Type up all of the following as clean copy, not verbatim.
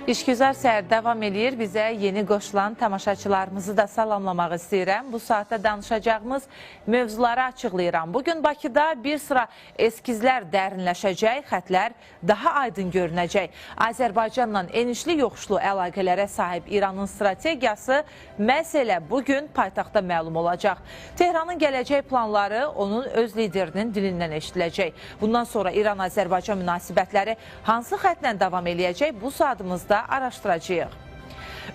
İşgüzar səhər davam edir. Bizə yeni qoşulan tamaşaçılarımızı da salamlamaq istəyirəm. Bu saatda danışacağımız mövzuları açıqlayıram. Bugün Bakıda bir sıra eskizlər dərinləşəcək, xətlər daha aydın görünəcək. Azərbaycanla enişli yoxuşlu əlaqələrə sahib İranın strategiyası məhz elə bugün paytaxtda məlum olacaq. Tehranın gələcək planları onun öz liderinin dilindən eşidiləcək. Bundan sonra İran-Azərbaycan münasibətləri hansı xətlə davam eləyəcək? Bu saatımızda araşdıracağıq.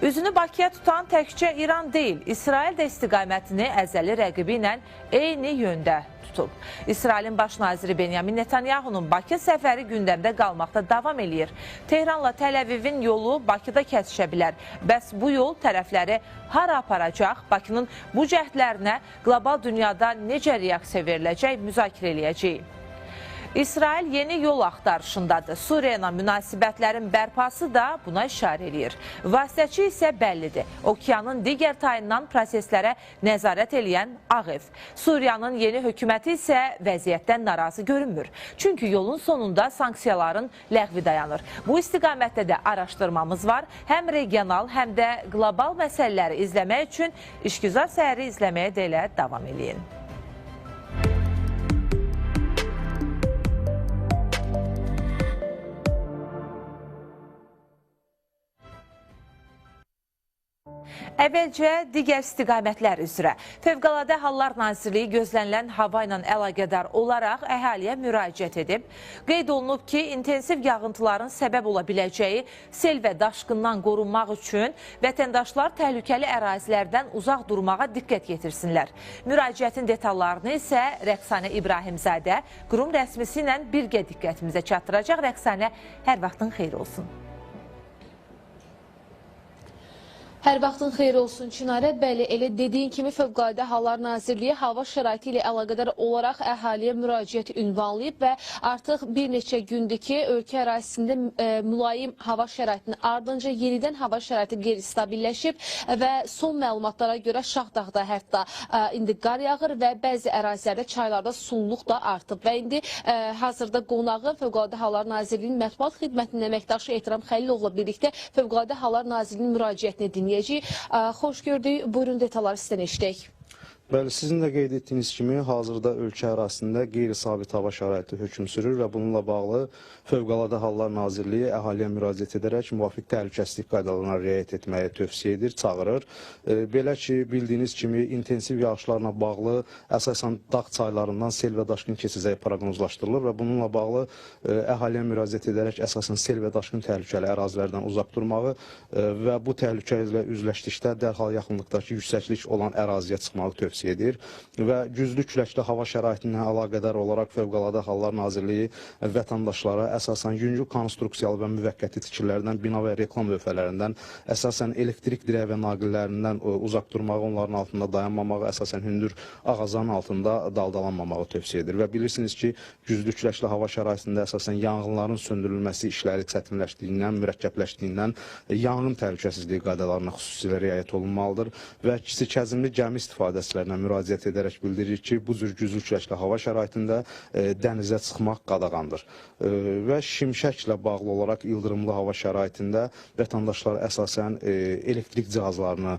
Üzünü Bakıya tutan təkcə İran deyil, İsrail də istiqamətini əzəli rəqibi ilə eyni yöndə tutub. İsrailin baş naziri Benyamin Netanyahunun Bakı səfəri gündəmdə qalmaqda davam eləyir. Tehranla Təl-Əvivin yolu Bakıda kəsişə bilər. Bəs bu yol tərəfləri hara aparacaq? Bakının bu cəhdlərinə qlobal dünyada necə reaksiya veriləcək, müzakirə eləyəcəyik. İsrail yeni yol axtarışındadır. Suriya ilə münasibətlərin bərpası da buna işarə edir. Vasitəçi isə bəllidir. Okeanın digər tayından proseslərə nəzarət eləyən Ağ Ev. Suriyanın yeni hökuməti isə vəziyyətdən narazı görünmür. Çünki yolun sonunda sanksiyaların ləğvi dayanır. Bu istiqamətdə də araşdırmamız var. Həm regional, həm də qlobal məsələləri izləmək üçün İşgüzar səhəri izləməyə də elə davam eləyin. Əvvəlcə digər istiqamətlər üzrə. Fövqəladə Hallar Nazirliyi gözlənilən hava ilə əlaqədar olaraq əhaliyə müraciət edib. Qeyd olunub ki, intensiv yağıntıların səbəb ola biləcəyi sel və daşqından qorunmaq üçün vətəndaşlar təhlükəli ərazilərdən uzaq durmağa diqqət yetirsinlər. Müraciətin detallarını isə Rəqsanə İbrahimzadə qurum rəsmisi ilə birgə diqqətimizə çatdıracaq. Rəqsanə, hər vaxtın xeyir olsun. Hər vaxtın xeyir olsun Çinarə. Bəli, elə dediyin kimi Fövqəladə Hallar Nazirliyi hava şəraiti ilə əlaqədar olaraq əhaliyə müraciət ünvanlayıb və artıq bir neçə gündür ki, ölkə ərazisində mülayim hava şəraitinin ardınca yenidən hava şəraiti qeyri-stabilləşib və son məlumatlara görə Şahdağda hətta indi qar yağır və bəzi ərazilərdə çaylarda sululuq da artıb və indi hazırda qonağı Fövqəladə Hallar Nazirliyinin mətbuat xidmətinin əməkdaşı Ehtiram Xəlilovla birlikdə Fövqəladə Hallar Nazirliyinin müraciətini dinləyəcəyik. Xoş gördük. Buyurun detalları sizdən eşidək. Bəli, sizin də qeyd etdiyiniz kimi hazırda ölkə ərazisində qeyri-sabit hava şəraiti hökm sürür və bununla bağlı Fövqəladə Hallar Nazirliyi əhaliyə müraciət edərək müvafiq təhlükəsizlik qaydalarına riayət etməyi tövsiyə edir, çağırır. Belə ki, bildiyiniz kimi intensiv yağışlarla bağlı əsasən dağ çaylarından sel və daşqın keçəcəyi proqnozlaşdırılır və bununla bağlı əhaliyə müraciət edərək əsasən sel və daşqın təhlükəli ərazilərdən uzaq durmağı və bu təhlükə ilə üzləşdikdə dərhal yaxınlıqdakı yüksəklik olan əraziyə çıxmağı tövsiyə edir və güclü küləkli hava şəraitindən əlaqədar olaraq Fövqəladə Hallar Nazirliyi vətəndaşlara əsasən yüngül konstruksiyalı və müvəqqəti tikililərdən, bina və reklam lövhələrindən, əsasən elektrik dirək və naqillərindən uzaq durmağı, onların altında dayanmamağı, əsasən hündür ağacların altında daldalanmamağı tövsiyə edir və bilirsiniz ki, güclü küləkli hava şəraitində əsasən yanğınların söndürülməsi işləri çətinləşdiyindən, mürəkkəbləşdiyindən yanğın təhlükəsizliyi qaydalarına xüsusilə riayət olunmalıdır və kiçik həcmli gəmi istifadəçilərinə müraciət edərək bildirir ki, bu cür güclü küləkli hava şəraitində dənizə çıxmaq qadağandır. Və şimşəklə bağlı olaraq ildırımlı hava şəraitində vətəndaşlar əsasən elektrik cihazlarını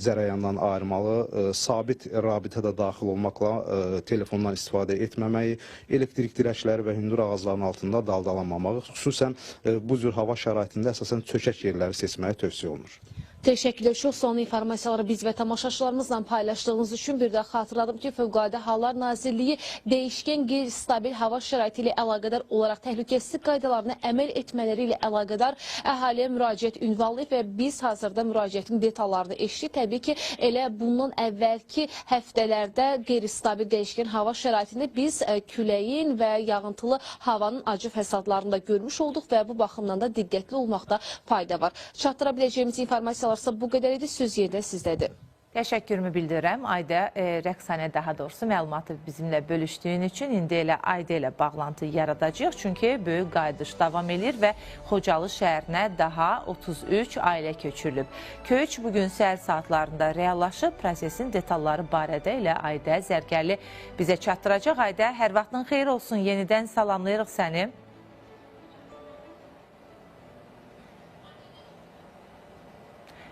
cərəyandan ayırmalı, sabit rabitədə daxil olmaqla telefondan istifadə etməməyi, elektrik dirəkləri və hündür ağacların altında daldalanmamağı, xüsusən bu cür hava şəraitində əsasən çökək yerləri seçməyə tövsiyə olunur. Təşəkkürlər. Çox son informasiyaları biz və tamaşaçılarımızla paylaşdığınız üçün bir də xatırladım ki, Fövqəladə Hallar Nazirliyi dəyişkən qeyri-stabil hava şəraiti ilə əlaqədar olaraq təhlükəsizlik qaydalarına əməl etmələri ilə əlaqədar əhaliyə müraciət ünvanlayıb və biz hazırda müraciətin detallarını eşitdik. Təbii ki, elə bundan əvvəlki həftələrdə qeyri-stabil dəyişkən hava şəraitində biz küləyin və yağıntılı havanın acı fəsadlarını da görmüş olduq və bu baxımdan da diqqətli olmaqda fayda var. Çatdıra biləcəyimiz informasiyalar bu qədər idi. Söz yerdə sizdədir. Təşəkkürümü bildirirəm. Ayda Rəqsanə daha doğrusu məlumatı bizimlə bölüşdüyün üçün indi elə Ayda ilə bağlantı yaradacağıq. Çünki böyük qayıdış davam edir və Xocalı şəhərinə daha 33 ailə köçürülüb. Köç bugün səhər saatlarında reallaşıb. Prosesin detalları barədə ilə Ayda Zərgərli bizə çatdıracaq. Ayda, hər vaxtın xeyir olsun. Yenidən salamlayırıq səni.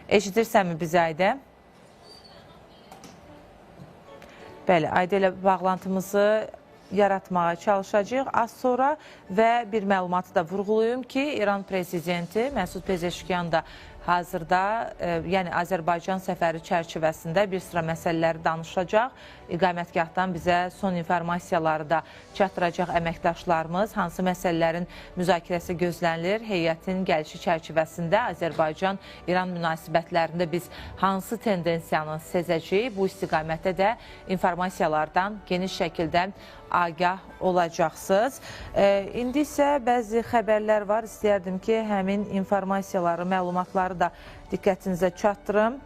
Eşidirsənmi bizi Aydə? Bəli, Aydə ilə bağlantımızı yaratmağa çalışacağıq az sonra və bir məlumatı da vurğulayım ki, İran prezidenti Məsud Pezeşkiyan da hazırda, yəni Azərbaycan səfəri çərçivəsində bir sıra məsələləri danışacaq. İqamətgahdan bizə son informasiyaları da çatdıracaq əməkdaşlarımız. Hansı məsələlərin müzakirəsi gözlənilir? Heyətin gəlişi çərçivəsində Azərbaycan-İran münasibətlərində biz hansı tendensiyanı sezəcəyik? Bu istiqamətdə də informasiyalardan geniş şəkildə agah olacaqsınız. İndi isə bəzi xəbərlər var. İstəyərdim ki, həmin informasiyaları, məlumatları da diqqətinizə çatdırım.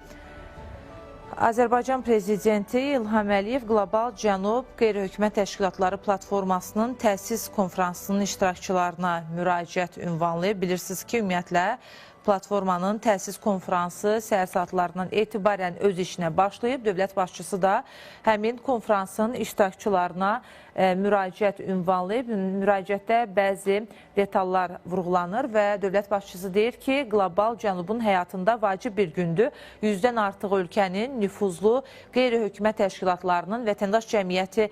Azərbaycan Prezidenti İlham Əliyev Qlobal Cənub Qeyri-Hökumət Təşkilatları Platformasının təsis konfransının iştirakçılarına müraciət ünvanlayıb. Bilirsiniz ki, ümumiyyətlə, platformanın təsis konfransı səhər saatlarından etibarən öz işinə başlayıb. Dövlət başçısı da həmin konfransın iştirakçılarına müraciət ünvanlayıb. Müraciətdə bəzi detallar vurğulanır və dövlət başçısı deyir ki, Qlobal Cənubun həyatında vacib bir gündür. 100-dən artıq ölkənin nüfuzlu qeyri-hökumət təşkilatlarının vətəndaş cəmiyyəti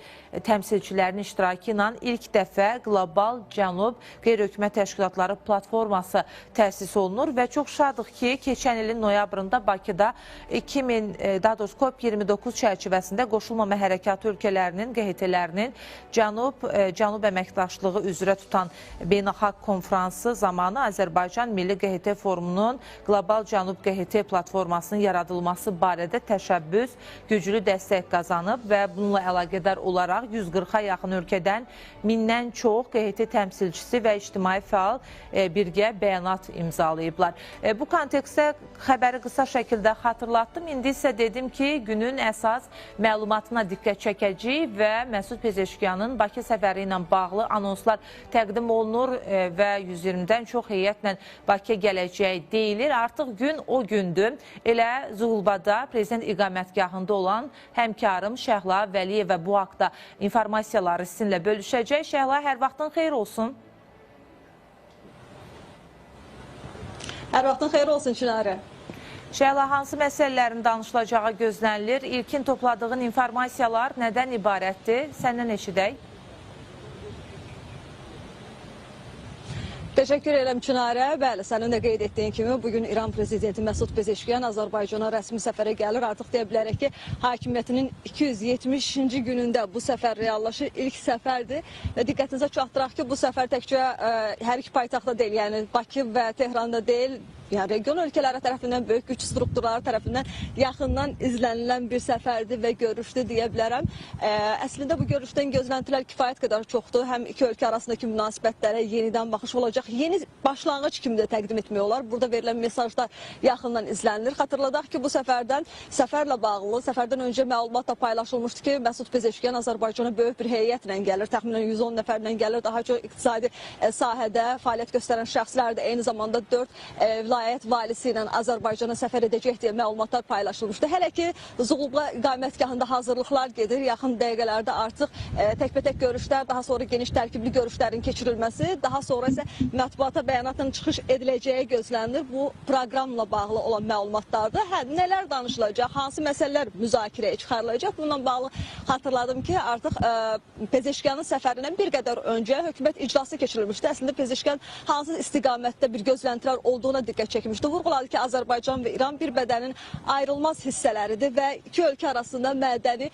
təmsilçilərinin iştirakı ilə ilk dəfə Qlobal Cənub Qeyri-hökumət Təşkilatları Platforması təsis olunur və çox şadıq ki, keçən ilin noyabrında Bakıda COP29 çərçivəsində qoşulmama hərəkatı ölkələrinin, QHT-lərinin Cənub əməkdaşlığı üzrə tutan beynəlxalq konfransı zamanı Azərbaycan Milli QHT Forumunun Qlobal Cənub QHT platformasının yaradılması barədə təşəbbüs güclü dəstək qazanıb və bununla əlaqədar olaraq 140-a yaxın ölkədən 1000-dən çox QHT təmsilçisi və ictimai fəal birgə bəyanat imzalayıblar. Bu kontekstdə xəbəri qısa şəkildə xatırlatdım. İndi isə dedim ki, günün əsas məlumatına diqqət çəkəcəyik və Məsud Pezeşkiyanın Bakı səfəri ilə bağlı anonslar təqdim olunur və 120-dən çox heyətlə Bakıya gələcəyi deyilir. Artıq gün o gündür. Elə Zulbada prezident iqamətgahında olan həmkarım Şəhla Vəliyevə bu haqda informasiyaları sizinlə bölüşəcək. Şəhla, hər vaxtın xeyir olsun. Hər vaxtın xeyir olsun Çinarə. Şəhla, hansı məsələlərin danışılacağı gözlənilir? İlkin topladığın informasiyalar nədən ibarətdir? Səndən eşidək. Təşəkkür edirəm Çinarə. Bəli, sənin də qeyd etdiyin kimi bugün İran prezidenti Məsud Pezeşkiyan Azərbaycana rəsmi səfərə gəlir. Artıq deyə bilərək ki, hakimiyyətinin 270-ci günündə bu səfər reallaşır. İlk səfərdir və diqqətinizə çatdıraq ki, bu səfər təkcə hər iki paytaxtda deyil, yəni Bakı və Tehranda deyil, yəni region ölkələri tərəfindən, böyük güc strukturları tərəfindən yaxından izlənilən bir səfərdir və görüşdür deyə bilərəm. Əslində bu görüşdən gözləntilər kifayət qədər çoxdur. Həm iki ölkə arasındakı münasibətlərə yenidən baxış olacaq. Yeni başlanğıc kimi də təqdim etmək olar. Burada verilən mesajlar yaxından izlənilir. Xatırladaq ki, bu səfərlə bağlı, səfərdən öncə məlumat da paylaşılmışdı ki, Məsud Pezeşkiyan Azərbaycana böyük bir heyətlə gəlir. Təxminən 110 nəfərlə gəlir. Daha çox iqtisadi sahədə fəaliyyət göstərən şəxslər də eyni zamanda 4 vilayət valisi ilə Azərbaycana səfər edəcək deyə məlumatlar paylaşılmışdı. Hələ ki, Zulubla iqamətgahında hazırlıqlar gedir. Yaxın dəqiqələrdə artıq təkbətək görüşlər, daha sonra geniş tərkibli görüşlərin keçirilməsi, daha sonra isə mətbuata bəyanatla çıxış ediləcəyi gözlənilir. Bu proqramla bağlı olan məlumatlardır. Nələr danışılacaq, hansı məsələlər müzakirəyə çıxarılacaq? Bununla bağlı xatırladım ki, artıq Pezeşkiyanın səfərindən bir qədər öncə hökumət iclası keçirilmişdi. Əslində Pezeşkiyan hansı istiqamətdə bir gözləntilər olduğuna diqqət çəkmişdi. Vurğuladı ki, Azərbaycan və İran bir bədənin ayrılmaz hissələridir və iki ölkə arasında mədəni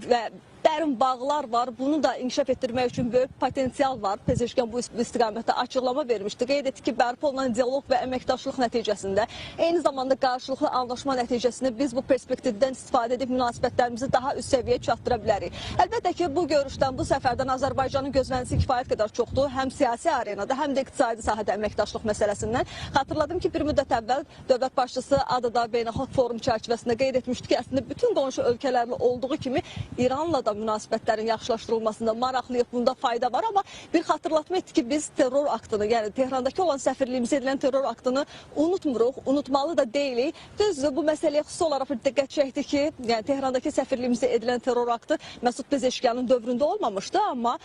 və dərin bağlar var. Bunu da inkişaf etdirmək üçün böyük potensial var. Pezeşkiyan bu istiqamətdə açıqlama vermişdi. Qeyd etdi ki, bərpa olunan dialoq və əməkdaşlıq nəticəsində, eyni zamanda qarşılıqlı anlaşma nəticəsində biz bu perspektivdən istifadə edib münasibətlərimizi daha üst səviyyəyə çatdıra bilərik. Əlbəttə ki, bu görüşdən, bu səfərdən Azərbaycanın gözləntisi kifayət qədər çoxdur. Həm siyasi arenada, həm də iqtisadi sahədə əməkdaşlıq məsələsindən. Xatırladım ki, bir müddət əvvəl dövlət başçısı Adada beynəlxalq forum çərçivəsində qeyd etmişdi ki, əslində bütün qonşu ölkələrlə olduğu kimi İranla da münasibətlərin yaxşılaşdırılmasında maraqlıyıq, bunda fayda var, amma bir xatırlatma etdi ki, biz terror aktını, yəni Tehrandakı olan səfirliyimizə edilən terror aktını unutmuruq, unutmalı da deyilik. Düzdür, bu məsələyə xüsusi olaraq bir diqqət çəkdi ki, yəni Tehrandakı səfirliyimizə edilən terror aktı Məsud Pezeşkiyanın dövründə olmamışdı, amma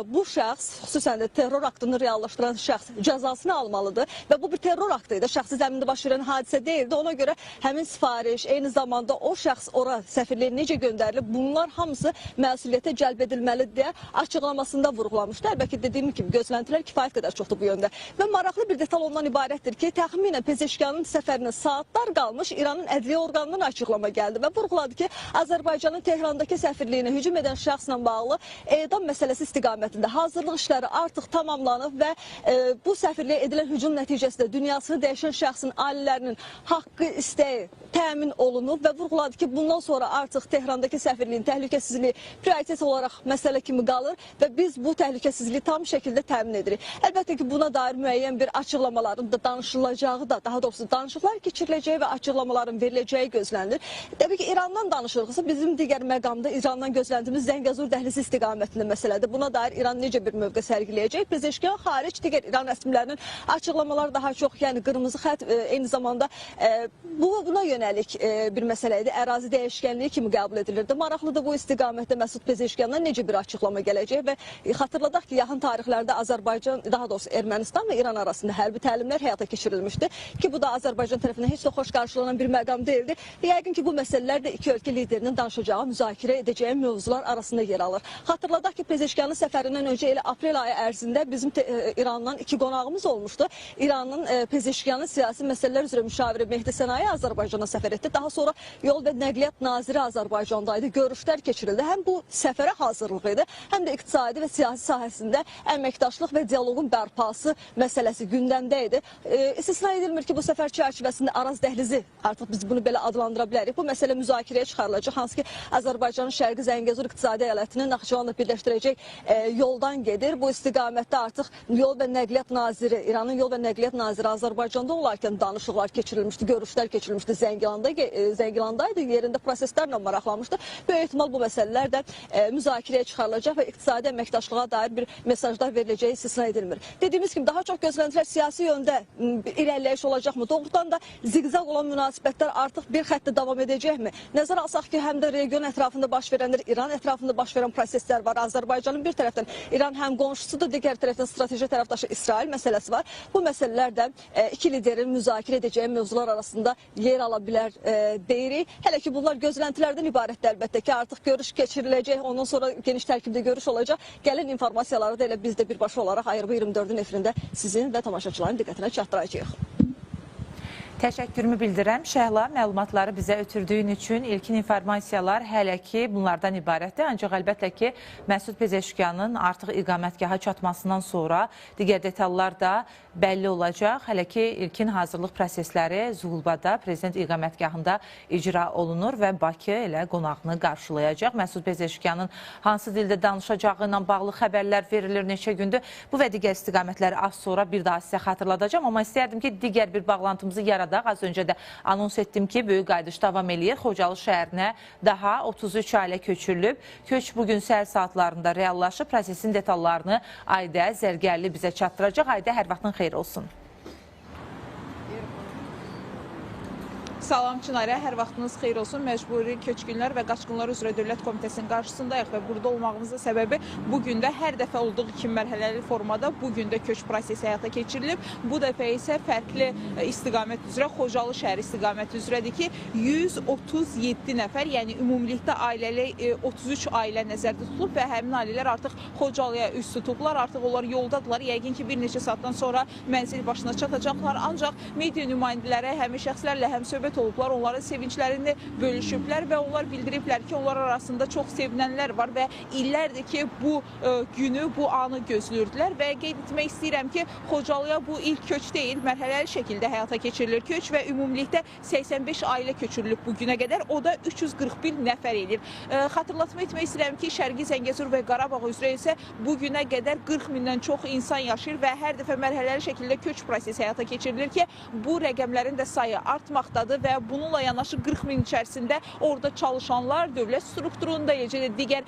bu şəxs, xüsusən də terror aktını reallaşdıran şəxs cəzasını almalıdır və bu bir terror aktı idi, şəxsi zəmində baş verən hadisə deyildi. Ona görə həmin sifariş, eyni zamanda o şəxs ora səfirliyə necə göndərilib, bunlar hamısı məsuliyyətə cəlb edilməlidir deyə açıqlamasında vurğulamışdı. Əlbəttə dediyim kimi gözləntilər kifayət qədər çoxdur bu yöndə. Və maraqlı bir detal ondan ibarətdir ki, təxminən Pezeşkiyanın səfərinə saatlar qalmış İranın ədliyyə orqanından açıqlama gəldi və vurğuladı ki, Azərbaycanın Tehrandakı səfirliyinə hücum edən şəxslə bağlı edam məsələsi istiqamətində hazırlıq işləri artıq tamamlanıb və bu səfirliyə edilən hücum nəticəsində dünyasını dəyişən şəxsin ailələrinin haqqı, istəyi təmin olunub və vurğuladı ki, bundan sonra artıq Tehrandakı səfirliyin təhlükəsizliyi prioritet olaraq məsələ kimi qalır və biz bu təhlükəsizliyi tam şəkildə təmin edirik. Əlbəttə ki, buna dair müəyyən bir açıqlamaların da danışılacağı da, daha doğrusu danışıqlar keçiriləcəyi və açıqlamaların veriləcəyi gözlənilir. Təbii ki, İrandan danışırıqsa, bizim digər məqamda İrandan gözləntimiz Zəngəzur dəhlizi istiqamətində məsələdir. Buna dair İran necə bir mövqe sərgiləyəcək? Pezeşkiyan xaric digər İran rəsmilərinin açıqlamaları daha çox, yəni qırmızı xətt, eyni zamanda buna yönəlik bir məsələ idi. Ərazi dəyişkənliyi kimi qəbul edilirdi. Maraqlıdır bu istiqamətdə Məsud Pezeşkiyandan necə bir açıqlama gələcək və xatırladaq ki, yaxın tarixlərdə Azərbaycan, daha doğrusu Ermənistan və İran arasında hərbi təlimlər həyata keçirilmişdi ki, bu da Azərbaycan tərəfindən heç də xoş qarşılanan bir məqam deyildi. Yəqin ki, bu məsələlər də iki ölkə liderinin danışacağı, müzakirə edəcəyi mövzular arasında yer alır. Xatırladaq ki, Pezeşkiyanın səfərindən öncə elə aprel ayı ərzində bizim İrandan iki qonağımız olmuşdu. İranın Pezeşkiyanın siyasi məsələlər üzrə müşaviri Mehdi Sənayi Azərbaycana səfər etdi. Daha sonra yol və nəqliyyat naziri Azərbaycandaydı. Görüşlər keçirildi. Həm bu səfərə hazırlıq idi, həm də iqtisadi və siyasi sahəsində əməkdaşlıq və dialoqun bərpası məsələsi gündəmdə idi. İstisna edilmir ki, bu səfər çərçivəsində Araz dəhlizi, artıq biz bunu belə adlandıra bilərik. Bu məsələ müzakirəyə çıxarılacaq, hansı ki, Azərbaycanın Şərqi Zəngəzur iqtisadi əyalətini Naxçıvanla birləşdirəcək yoldan gedir. Bu istiqamətdə artıq yol və nəqliyyat naziri, İranın yol və nəqliyyat naziri Azərbaycanda olarkən danışıqlar keçirilmişdi, görüşlər keçirilmişdi. Zəngilandaydı, yerində proseslərlə maraqlanmışdı. Böyük ehtimal bu məsələlər də müzakirəyə çıxarılacaq və iqtisadi əməkdaşlığa dair bir mesajlar veriləcəyi istisna edilmir. Dediyimiz kimi, daha çox gözləntilər siyasi yöndə irəliləyiş olacaqmı? Doğrudan da ziqzaq olan münasibətlər artıq bir xəttdə davam edəcəkmi? Nəzər alsaq ki, həm də region ətrafında baş verənlər, İran ətrafında baş verən proseslər var. Azərbaycanın bir tərəfdən İran həm qonşusudur, digər tərəfdən strateji tərəfdaşı İsrail məsələsi var. Bu məsələlər də iki liderin müzakirə edəcəyi mövzular arasında yer ala bilər deyirik. Hələ ki, bunlar gözləntilərdən ibarətdir əlbəttə ki, artıq görüş keçiriləcək, ondan sonra geniş tərkibdə görüş olacaq. Gəlin informasiyaları da elə biz də birbaşa olaraq Ayrı 24-ün efirində sizin və tamaşaçıların diqqətinə çatdıracağıq. Təşəkkürümü bildirəm. Şəhla, məlumatları bizə ötürdüyün üçün ilkin informasiyalar hələ ki bunlardan ibarətdir. Ancaq əlbəttə ki, Məsud Pezeşkiyanın artıq iqamətgaha çatmasından sonra digər detallar da bəlli olacaq. Hələ ki, ilkin hazırlıq prosesləri Zulubada, prezident iqamətgahında icra olunur və Bakı elə qonağını qarşılayacaq. Məsud Pezeşkiyanın hansı dildə danışacağı ilə bağlı xəbərlər verilir neçə gündür. Bu və digər istiqamətləri az sonra bir daha sizə xatırladacağım. Amma istəyərdim ki, digər bir bağlantımızı yaradaq. Az öncə də anons etdim ki, böyük qayıdış davam eləyir. Xocalı şəhərinə daha 33 ailə köçürülüb. Köç bugün səhər saatlarında reallaşıb. Prosesin detallarını Aydə Zərgərli bizə çatdıracaq. Aydə, hər vaxtın xeyir olsun. Salam Çınarə, hər vaxtınız xeyir olsun. Məcburi Köçkünlər və Qaçqınlar üzrə Dövlət Komitəsinin qarşısındayıq və burada olmağımızın səbəbi bugün də hər dəfə olduğu kimi mərhələli formada bugün də köç prosesi həyata keçirilib. Bu dəfə isə fərqli istiqamət üzrə, Xocalı şəhəri istiqaməti üzrədir ki, 137 nəfər, yəni ümumilikdə ailəli 33 ailə nəzərdə tutulub və həmin ailələr artıq Xocalıya üz tutublar. Artıq onlar yoldadılar. Yəqin ki, bir neçə saatdan sonra mənzil başına çatacaqlar. Ancaq media nümayəndələri həmin şəxslərlə həm söhbət olublar, onların sevinclərini bölüşüblər və onlar bildiriblər ki, onlar arasında çox sevinənlər var və illərdir ki, bu günü, bu anı gözləyirdilər və qeyd etmək istəyirəm ki, Xocalıya bu ilk köç deyil, mərhələli şəkildə həyata keçirilir köç və ümumilikdə 85 ailə köçürülüb bu günə qədər, o da 341 nəfər edir. Xatırlatma etmək istəyirəm ki, Şərqi Zəngəzur və Qarabağ üzrə isə bu günə qədər 40 mindən çox insan yaşayır və hər dəfə mərhələli şəkildə köç prosesi həyata keçirilir ki, bu rəqəmlərin də sayı artmaqdadır və bununla yanaşı 40 min içərisində orada çalışanlar, dövlət strukturunda, eləcə də digər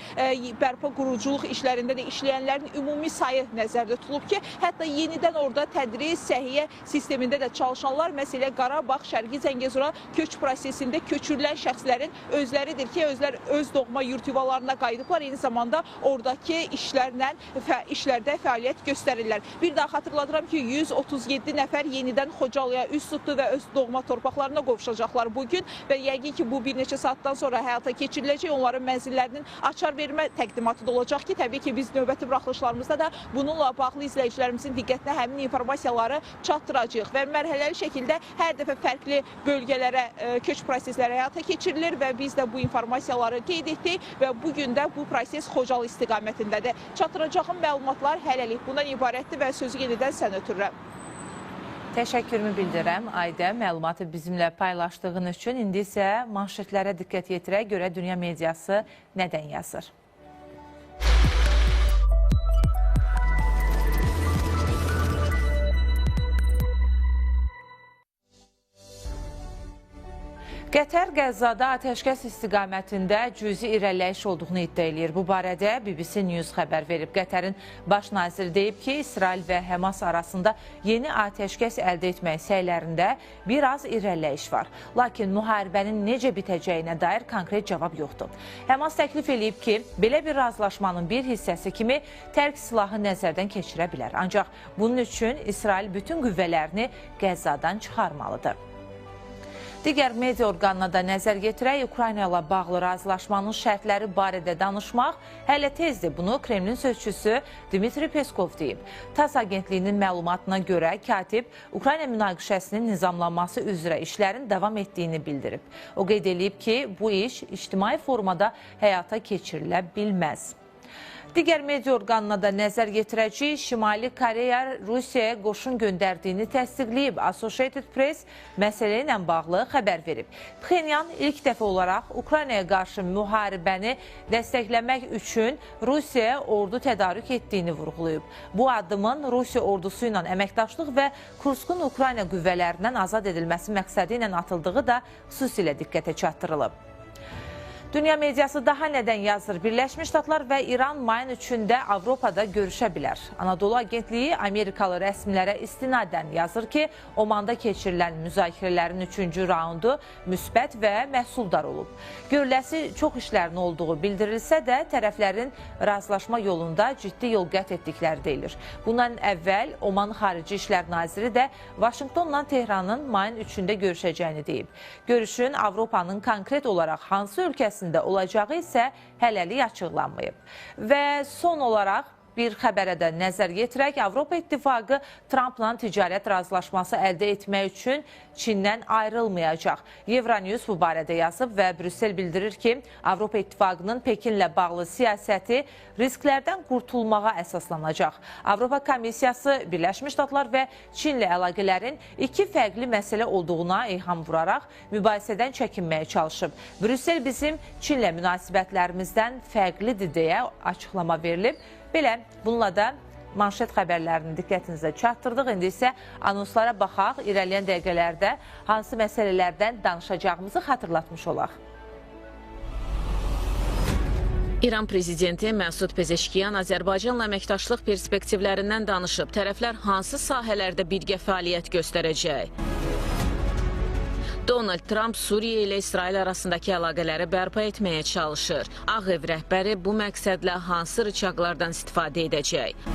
bərpa quruculuq işlərində də işləyənlərin ümumi sayı nəzərdə tutulub ki, hətta yenidən orada tədris, səhiyyə sistemində də çalışanlar, məsələ Qarabağ, Şərqi Zəngəzura köç prosesində köçürülən şəxslərin özləridir ki, özlər öz doğma yurt yuvalarına qayıdıblar, eyni zamanda oradakı işlərdə fəaliyyət göstərirlər. Bir daha xatırladıram ki, 137 nəfər yenidən Xocalıya üz tutdu və öz doğma torpaqlarına qovuşacaqlar bugün və yəqin ki, bu bir neçə saatdan sonra həyata keçiriləcək. Onların mənzillərinin açar vermə təqdimatı da olacaq ki, təbii ki, biz növbəti buraxılışlarımızda da bununla bağlı izləyicilərimizin diqqətinə həmin informasiyaları çatdıracağıq və mərhələli şəkildə hər dəfə fərqli bölgələrə köç prosesləri həyata keçirilir və biz də bu informasiyaları qeyd etdik və bugün də bu proses Xocalı istiqamətindədir. Çatdıracağım məlumatlar hələlik bundan ibarətdir və sözü yenidən sən ötürürəm. Təşəkkürümü bildirəm Aydə, məlumatı bizimlə paylaşdığın üçün. İndi isə manşetlərə diqqət yetirək, görə dünya mediası nədən yazır? Qətər Qəzzada atəşkəs istiqamətində cüzi irəliləyiş olduğunu iddia edir. Bu barədə BBC News xəbər verib. Qətərin baş naziri deyib ki, İsrail və Həmas arasında yeni atəşkəs əldə etmək səylərində biraz irəliləyiş var. Lakin müharibənin necə bitəcəyinə dair konkret cavab yoxdur. Həmas təklif edib ki, belə bir razılaşmanın bir hissəsi kimi tərk silahı nəzərdən keçirə bilər. Ancaq bunun üçün İsrail bütün qüvvələrini Qəzzadan çıxarmalıdır. Digər media orqanına da nəzər yetirək, Ukrayna ilə bağlı razılaşmanın şərtləri barədə danışmaq hələ tezdir. Bunu Kremlin sözçüsü Dmitri Peskov deyib. TASS agentliyinin məlumatına görə katib Ukrayna münaqişəsinin nizamlanması üzrə işlərin davam etdiyini bildirib. O qeyd edib ki, bu iş ictimai formada həyata keçirilə bilməz. Digər media orqanına da nəzər yetirəcək, Şimali Koreya Rusiyaya qoşun göndərdiyini təsdiqləyib. Associated Press məsələ ilə bağlı xəbər verib. Pxenyan ilk dəfə olaraq Ukraynaya qarşı müharibəni dəstəkləmək üçün Rusiyaya ordu tədarük etdiyini vurğulayıb. Bu addımın Rusiya ordusu ilə əməkdaşlıq və Kurskun Ukrayna qüvvələrindən azad edilməsi məqsədi ilə atıldığı da xüsusilə diqqətə çatdırılıb. Dünya mediası daha nədən yazır? Birləşmiş Ştatlar və İran mayın 3-də Avropada görüşə bilər. Anadolu Agentliyi Amerikalı rəsmilərə istinadən yazır ki, Omanda keçirilən müzakirələrin 3-cü raundu müsbət və məhsuldar olub. Görüləsi çox işlərin olduğu bildirilsə də, tərəflərin razılaşma yolunda ciddi yol qət etdikləri deyilir. Bundan əvvəl Oman Xarici İşlər Naziri də Vaşinqtonla Tehranın mayın 3-də görüşəcəyini deyib. Görüşün Avropanın konkret olaraq hansı ölkəsi olacağı isə hələlik açıqlanmayıb. Və son olaraq bir xəbərə də nəzər yetirək, Avropa İttifaqı Trumpla ticarət razılaşması əldə etmək üçün Çindən ayrılmayacaq. Euronews bu barədə yazıb və Brüssel bildirir ki, Avropa İttifaqının Pekinlə bağlı siyasəti risklərdən qurtulmağa əsaslanacaq. Avropa Komissiyası Birləşmiş Ştatlar və Çinlə əlaqələrin iki fərqli məsələ olduğuna eyham vuraraq mübahisədən çəkinməyə çalışıb. Brüssel bizim Çinlə münasibətlərimizdən fərqlidir deyə açıqlama verilib. Belə, bununla da manşet xəbərlərini diqqətinizə çatdırdıq. İndi isə anonslara baxaq, irəliyən dəqiqələrdə hansı məsələlərdən danışacağımızı xatırlatmış olaq. İran prezidenti Məsud Pezeşkiyan Azərbaycanla əməkdaşlıq perspektivlərindən danışıb. Tərəflər hansı sahələrdə birgə fəaliyyət göstərəcək? Donald Trump Suriya ilə İsrail arasındakı əlaqələri bərpa etməyə çalışır. Ağ Ev rəhbəri bu məqsədlə hansı rıçaqlardan istifadə edəcək?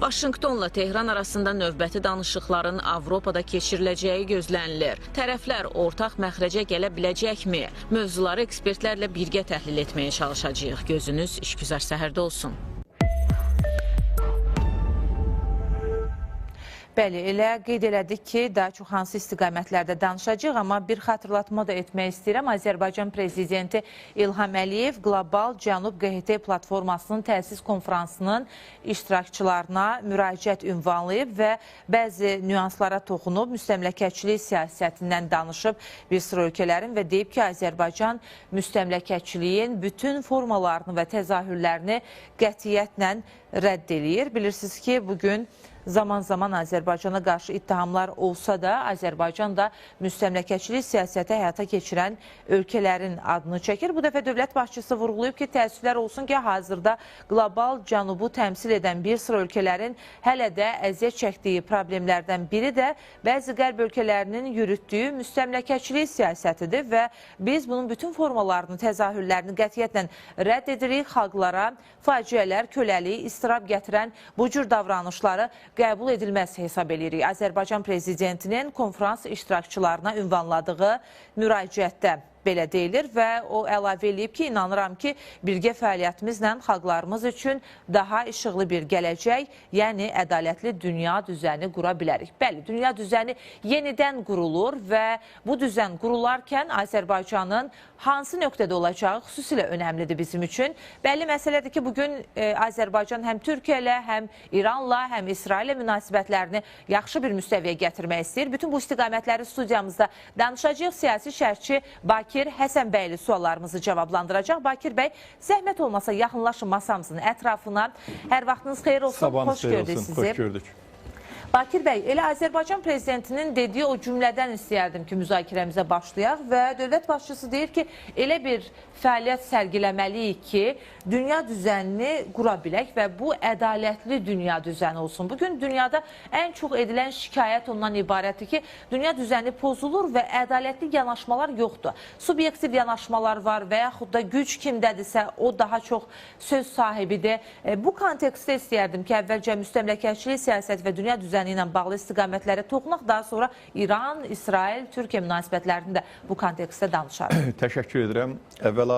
Vaşinqtonla Tehran arasında növbəti danışıqların Avropada keçiriləcəyi gözlənilir. Tərəflər ortaq məxrəcə gələ biləcəkmi? Mövzuları ekspertlərlə birgə təhlil etməyə çalışacağıq. Gözünüz işgüzar səhərdə olsun. Bəli, elə qeyd elədik ki, daha çox hansı istiqamətlərdə danışacaq, amma bir xatırlatma da etmək istəyirəm. Azərbaycan prezidenti İlham Əliyev Qlobal Cənub QHT platformasının təsis konfransının iştirakçılarına müraciət ünvanlayıb və bəzi nüanslara toxunub, müstəmləkəçilik siyasətindən danışıb bir sıra ölkələrin və deyib ki, Azərbaycan müstəmləkəçiliyin bütün formalarını və təzahürlərini qətiyyətlə rədd edir. Bilirsiniz ki, bugün zaman-zaman Azərbaycana qarşı ittihamlar olsa da, Azərbaycan da müstəmləkəçilik siyasəti həyata keçirən ölkələrin adını çəkir. Bu dəfə dövlət başçısı vurğulayıb ki, təəssüflər olsun ki, hazırda qlobal cənubu təmsil edən bir sıra ölkələrin hələ də əziyyət çəkdiyi problemlərdən biri də bəzi qərb ölkələrinin yürütdüyü müstəmləkəçilik siyasətidir və biz bunun bütün formalarını, təzahürlərini qətiyyətlə rədd edirik. Xalqlara faciələr, köləlik, istirab gətirən bu cür davranışları qəbul edilməz hesab edirik. Azərbaycan prezidentinin konferans iştirakçılarına ünvanladığı müraciətdə belə deyilir və o əlavə edib ki, inanıram ki, birgə fəaliyyətimizlə xalqlarımız üçün daha işıqlı bir gələcək, yəni ədalətli dünya düzəni qura bilərik. Bəli, dünya düzəni yenidən qurulur və bu düzən qurularkən Azərbaycanın hansı nöqtədə olacağı xüsusilə önəmlidir bizim üçün. Bəlli məsələdir ki, bugün Azərbaycan həm Türkiyə ilə, həm İranla, həm İsrail ilə münasibətlərini yaxşı bir müstəviyə gətirmək istəyir. Bütün bu istiqamətləri studiyamızda danışacağıq. Siyasi şərhçi Bakir Həsənbəyli suallarımızı cavablandıracaq. Bakir bəy, zəhmət olmasa yaxınlaşın masamızın ətrafına. Hər vaxtınız xeyir olsun. Sabahınız Xoş xeyir gördük olsun. sizi. Xoş gördük. Bakir bəy, elə Azərbaycan prezidentinin dediyi o cümlədən istəyərdim ki, müzakirəmizə başlayaq və dövlət başçısı deyir ki, elə bir fəaliyyət sərgiləməliyik ki, dünya düzənini qura bilək və bu ədalətli dünya düzəni olsun. Bugün dünyada ən çox edilən şikayət ondan ibarətdir ki, dünya düzəni pozulur və ədalətli yanaşmalar yoxdur. Subyektiv yanaşmalar var və yaxud da güc kimdədirsə, o daha çox söz sahibidir. Bu kontekstdə istəyərdim ki, əvvəlcə müstəmləkəçilik siyasət və dünya düzəni ilə bağlı istiqamətlərə toxunaq, daha sonra İran, İsrail, Türkiyə münasibətlərini də bu kontekstdə danışarıq. Təşəkkür edirəm. Əvvəla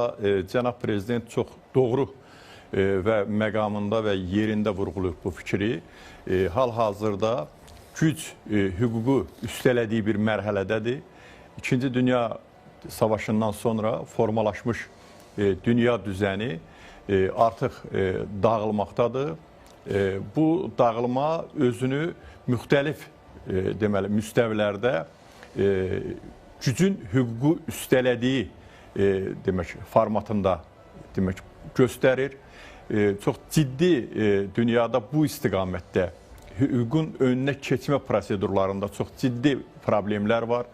cənab prezident çox doğru və məqamında və yerində vurğulayıb bu fikri. Hal-hazırda güc hüququ üstələdiyi bir mərhələdədir. İkinci Dünya Savaşından sonra formalaşmış dünya düzəni artıq dağılmaqdadır. Bu dağılma özünü müxtəlif deməli müstəvilərdə gücün hüququ üstələdiyi demək formatında demək göstərir. Çox ciddi dünyada bu istiqamətdə hüququn önünə keçmə prosedurlarında çox ciddi problemlər var.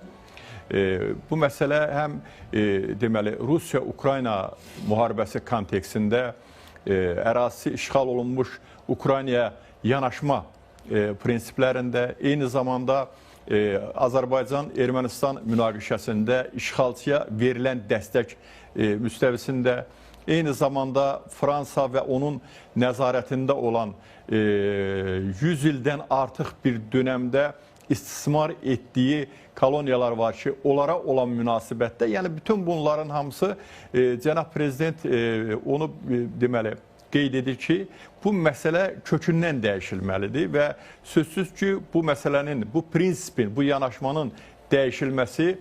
Bu məsələ həm deməli Rusiya-Ukrayna müharibəsi kontekstində ərazisi işğal olunmuş Ukraynaya yanaşma prinsiplərində, eyni zamanda Azərbaycan-Ermənistan münaqişəsində işğalçıya verilən dəstək müstəvisində, eyni zamanda Fransa və onun nəzarətində olan 100 ildən artıq bir dönəmdə istismar etdiyi koloniyalar var ki, onlara olan münasibətdə, yəni bütün bunların hamısı cənab prezident onu deməli qeyd edir ki, bu məsələ kökündən dəyişilməlidir və sözsüz ki, bu məsələnin, bu prinsipin, bu yanaşmanın dəyişilməsi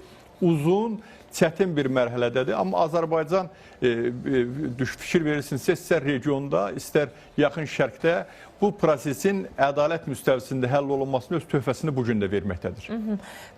uzun, çətin bir mərhələdədir. Amma Azərbaycan fikir verirsinizsə, istər regionda, istər yaxın şərqdə bu prosesin ədalət müstəvisində həll olunmasının öz töhfəsini bugün də verməkdədir.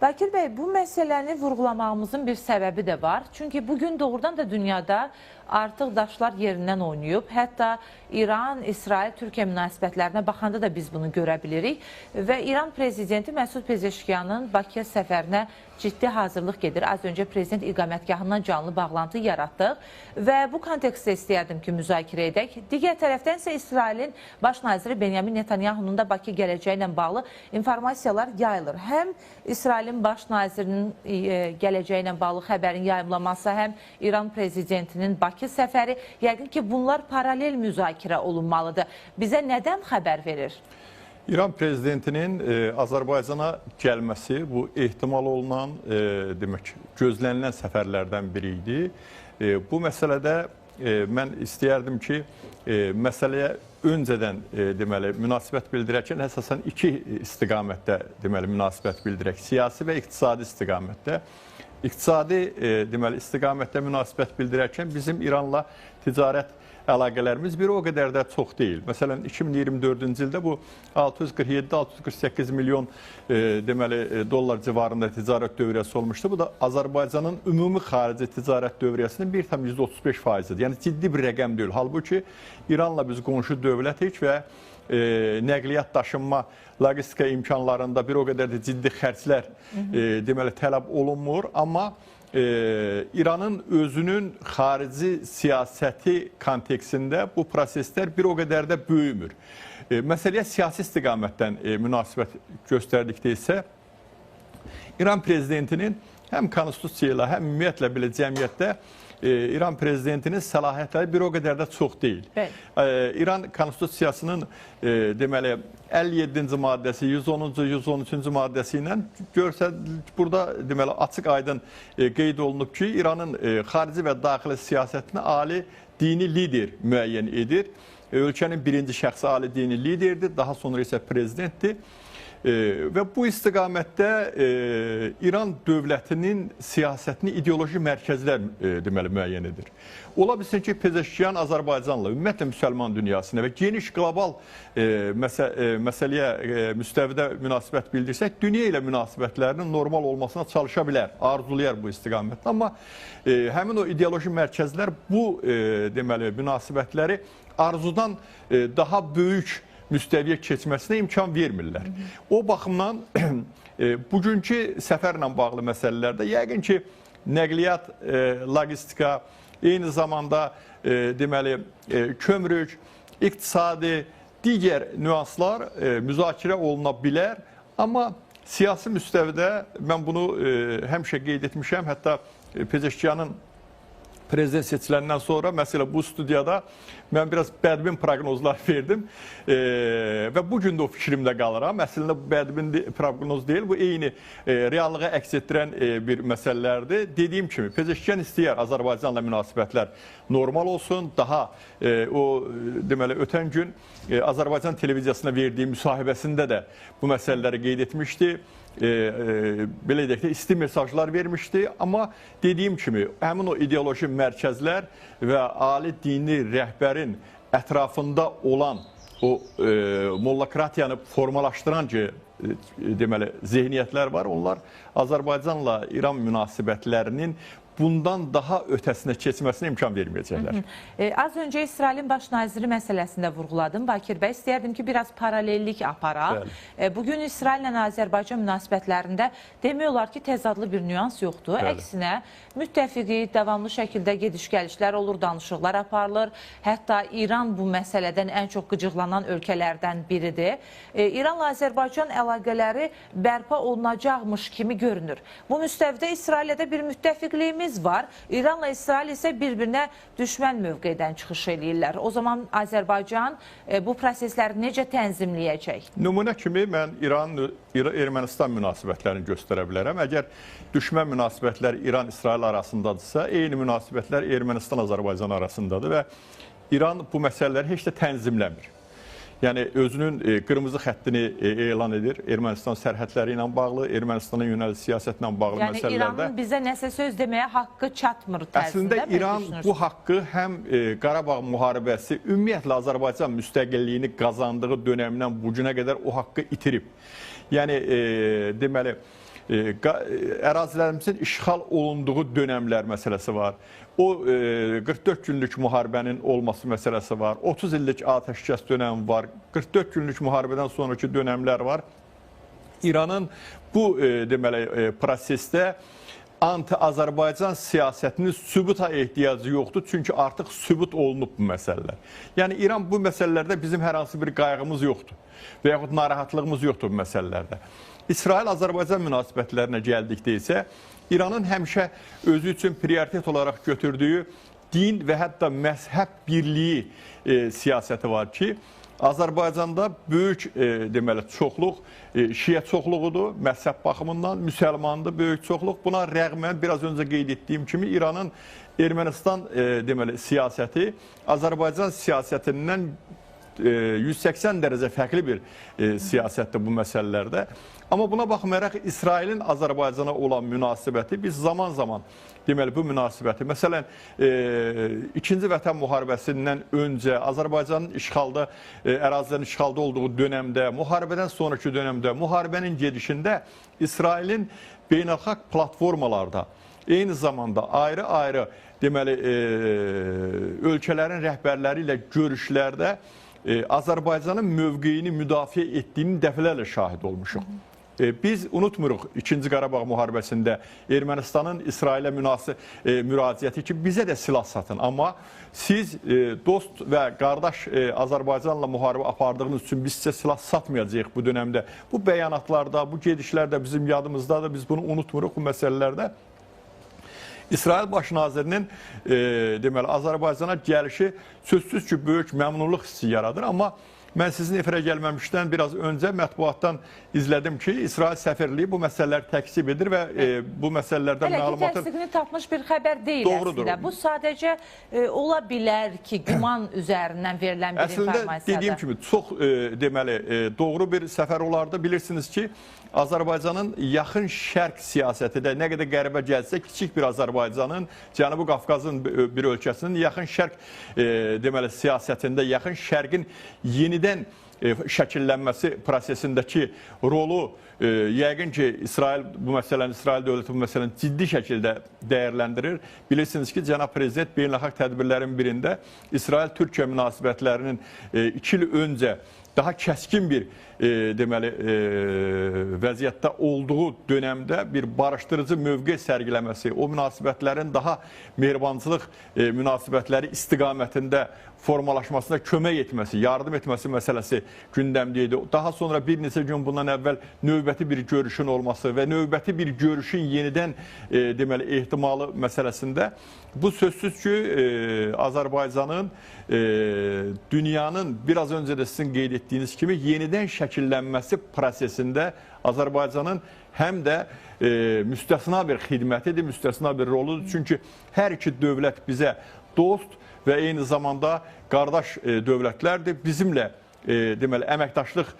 Bakir bəy, bu məsələni vurğulamağımızın bir səbəbi də var. Çünki bugün doğrudan da dünyada artıq daşlar yerindən oynayıb. Hətta İran, İsrail, Türkiyə münasibətlərinə baxanda da biz bunu görə bilirik. Və İran prezidenti Məsud Pezeşkiyanın Bakıya səfərinə ciddi hazırlıq gedir. Az öncə prezident iqamətgahından canlı bağlantı yaratdıq və bu kontekstdə istəyərdim ki, müzakirə edək. Digər tərəfdən isə İsrailin baş naziri Benyamin Netanyahunun da Bakı gələcəyi ilə bağlı informasiyalar yayılır. Həm İsrailin baş nazirinin gələcəyi ilə bağlı xəbərin yayımlaması, həm İran prezidentinin Bakı səfəri, yəqin ki, bunlar paralel müzakirə olunmalıdır. Bizə nədən xəbər verir? İran prezidentinin Azərbaycana gəlməsi bu ehtimal olunan, demək, gözlənilən səfərlərdən biri idi. Bu məsələdə mən istəyərdim ki, məsələyə öncədən deməli münasibət bildirərkən əsasən iki istiqamətdə deməli münasibət bildirək. Siyasi və iqtisadi istiqamətdə. İqtisadi deməli istiqamətdə münasibət bildirərkən bizim İranla ticarət əlaqələrimiz bir o qədər də çox deyil. Məsələn, 2024-cü ildə bu 647-648 milyon deməli dollar civarında ticarət dövriyyəsi olmuşdu. Bu da Azərbaycanın ümumi xarici ticarət dövriyyəsinin 1,35%-dir. Yəni ciddi bir rəqəm deyil. Halbuki İranla biz qonşu dövlətik və nəqliyyat daşınma, logistika imkanlarında bir o qədər də ciddi xərclər deməli tələb olunmur, amma İranın özünün xarici siyasəti kontekstində bu proseslər bir o qədər də böyümür. Məsələyə siyasi istiqamətdən münasibət göstərdikdə isə İran prezidentinin həm konstitusiya ilə, həm ümumiyyətlə belə cəmiyyətdə İran prezidentinin səlahiyyətləri bir o qədər də çox deyil. İran konstitusiyasının deməli 57-ci maddəsi, 110-cu, 113-cü maddəsi ilə burada deməli açıq aydın qeyd olunub ki, İranın xarici və daxili siyasətini ali dini lider müəyyən edir. Ölkənin birinci şəxsi ali dini liderdir, daha sonra isə prezidentdir. Və bu istiqamətdə İran dövlətinin siyasətini ideoloji mərkəzlər deməli müəyyən edir. Ola bilsin ki, Pezeşkiyan Azərbaycanla, ümumiyyətlə müsəlman dünyasına və geniş qlobal məsələyə müstəvidə münasibət bildirsək, dünya ilə münasibətlərinin normal olmasına çalışa bilər, arzulayar bu istiqamətdə. Amma həmin o ideoloji mərkəzlər bu deməli münasibətləri arzudan daha böyük müstəviyə keçməsinə imkan vermirlər. O baxımdan bugünkü səfərlə bağlı məsələlərdə yəqin ki, nəqliyyat, logistika, eyni zamanda deməli kömrük, iqtisadi, digər nüanslar müzakirə oluna bilər. Amma siyasi müstəvidə mən bunu həmişə qeyd etmişəm. Hətta Pezeşkiyanın prezident seçiləndən sonra məsələ bu studiyada mən biraz bədbin proqnozlar verdim və bugün də o fikrimdə qalıram. Əslində bu bədbin proqnoz deyil, bu eyni reallığı əks etdirən bir məsələlərdir. Dediyim kimi, Pezeşkiyan istəyər Azərbaycanla münasibətlər normal olsun. Daha o deməli ötən gün Azərbaycan televiziyasına verdiyi müsahibəsində də bu məsələləri qeyd etmişdi. Belə deyək də isti mesajlar vermişdi, amma dediyim kimi həmin o ideoloji mərkəzlər və ali dini rəhbərin ətrafında olan o mollokratiyanı formalaşdıran ki, deməli zehniyyətlər var. Onlar Azərbaycanla İran münasibətlərinin bundan daha ötəsinə keçməsinə imkan verməyəcəklər. Az öncə İsrailin baş naziri məsələsində vurğuladım. Bakir bəy, istəyərdim ki, biraz paralellik aparaq. Bugün İsraillə Azərbaycan münasibətlərində demək olar ki, təzadlı bir nüans yoxdur. Əksinə, müttəfiqi, davamlı şəkildə gediş-gəlişlər olur, danışıqlar aparılır. Hətta İran bu məsələdən ən çox qıcıqlanan ölkələrdən biridir. İranla Azərbaycan əlaqələri bərpa olunacaqmış kimi görünür. Bu müstəvidə İsraillə də bir müttəfiqliyimiz var. İranla İsrail isə bir-birinə düşmən mövqedən çıxış eləyirlər. O zaman Azərbaycan bu prosesləri necə tənzimləyəcək? Nümunə kimi mən İran-Ermənistan münasibətlərini göstərə bilərəm. Əgər düşmən münasibətlər İran-İsrail arasındadırsa, eyni münasibətlər Ermənistan-Azərbaycan arasındadır və İran bu məsələləri heç də tənzimləmir. Yəni, özünün qırmızı xəttini elan edir. Ermənistan sərhədləri ilə bağlı, Ermənistanın yönəliş siyasətlə bağlı məsələlərdə. Yəni, İranın bizə nəsə söz deməyə haqqı çatmır tərzində. Əslində, İran bu haqqı həm Qarabağ müharibəsi, ümumiyyətlə Azərbaycan müstəqilliyini qazandığı dönəmdən bu günə qədər o haqqı itirib. Yəni, deməli, ərazilərimizin işğal olunduğu dönəmlər məsələsi var. O 44 günlük müharibənin olması məsələsi var. 30 illik atəşkəs dönəmi var. 44 günlük müharibədən sonraki dönəmlər var. İranın bu deməli prosesdə anti-Azərbaycan siyasətinin sübuta ehtiyacı yoxdur. Çünki artıq sübut olunub bu məsələlər. Yəni, İran bu məsələlərdə bizim hər hansı bir qayğımız yoxdur və yaxud narahatlığımız yoxdur bu məsələlərdə. İsrail-Azərbaycan münasibətlərinə gəldikdə isə İranın həmişə özü üçün prioritet olaraq götürdüyü din və hətta məzhəb birliyi siyasəti var ki, Azərbaycanda böyük deməli çoxluq şiə çoxluğudur, məzhəb baxımından müsəlmandır böyük çoxluq. Buna rəğmən biraz öncə qeyd etdiyim kimi İranın Ermənistan deməli siyasəti Azərbaycan siyasətindən 180 dərəcə fərqli bir siyasətdir bu məsələlərdə. Amma buna baxmayaraq İsrailin Azərbaycana olan münasibəti biz zaman-zaman deməli bu münasibəti, məsələn, 2-ci Vətən müharibəsindən öncə Azərbaycanın işğalda, ərazilərin işğalda olduğu dönəmdə, müharibədən sonraki dönəmdə, müharibənin gedişində İsrailin beynəlxalq platformalarda, eyni zamanda ayrı-ayrı deməli ölkələrin rəhbərləri ilə görüşlərdə Azərbaycanın mövqeyini müdafiə etdiyinin dəfələrlə şahid olmuşuq. Biz unutmuruq 2-ci Qarabağ müharibəsində Ermənistanın İsrailə müraciəti ki, bizə də silah satın. Amma siz dost və qardaş Azərbaycanla müharibə apardığınız üçün biz sizə silah satmayacağıq bu dönəmdə. Bu bəyanatlarda, bu gedişlərdə bizim yadımızdadır. Biz bunu unutmuruq bu məsələlərdə. İsrail Baş Nazirinin deməli Azərbaycana gəlişi sözsüz ki, böyük məmnunluq hissi yaradır. Amma mən sizin efirə gəlməmişdən biraz öncə mətbuatdan izlədim ki, İsrail səfirliyi bu məsələləri təksib edir və bu məsələlərdən məlumatı... Hələ ki, təsdiqini tapmış bir xəbər deyil Doğrudur. əslində. Bu sadəcə ola bilər ki, güman üzərindən verilən bir informasiyadır. Əslində, dediyim kimi, çox deməli, doğru bir səfər olardı. Bilirsiniz ki, Azərbaycanın yaxın şərq siyasəti də nə qədər qəribə gəlsə, kiçik bir Azərbaycanın, Cənubi Qafqazın bir ölkəsinin yaxın şərq deməli, siyasətində, yaxın şərqin yenidən şəkillənməsi prosesindəki rolu yəqin ki, İsrail dövləti bu məsələni ciddi şəkildə dəyərləndirir. Bilirsiniz ki, Cənab Prezident beynəlxalq tədbirlərin birində İsrail-Türkiyə münasibətlərinin 2 il öncə daha kəskin bir deməli vəziyyətdə olduğu dönəmdə bir barışdırıcı mövqe sərgiləməsi, o münasibətlərin daha mehribançılıq münasibətləri istiqamətində formalaşmasına kömək etməsi, yardım etməsi məsələsi gündəmdə idi. Daha sonra bir neçə gün bundan əvvəl növbəti bir görüşün olması və növbəti bir görüşün yenidən deməli ehtimalı məsələsində bu sözsüz ki, Azərbaycanın dünyanın biraz öncə də sizin qeyd etdiyiniz kimi yenidən şəkillənməsi prosesində Azərbaycanın həm də müstəsna bir xidmətidir, müstəsna bir roludur. Çünki hər iki dövlət bizə dost və eyni zamanda qardaş dövlətlərdir. Bizimlə deməli əməkdaşlıq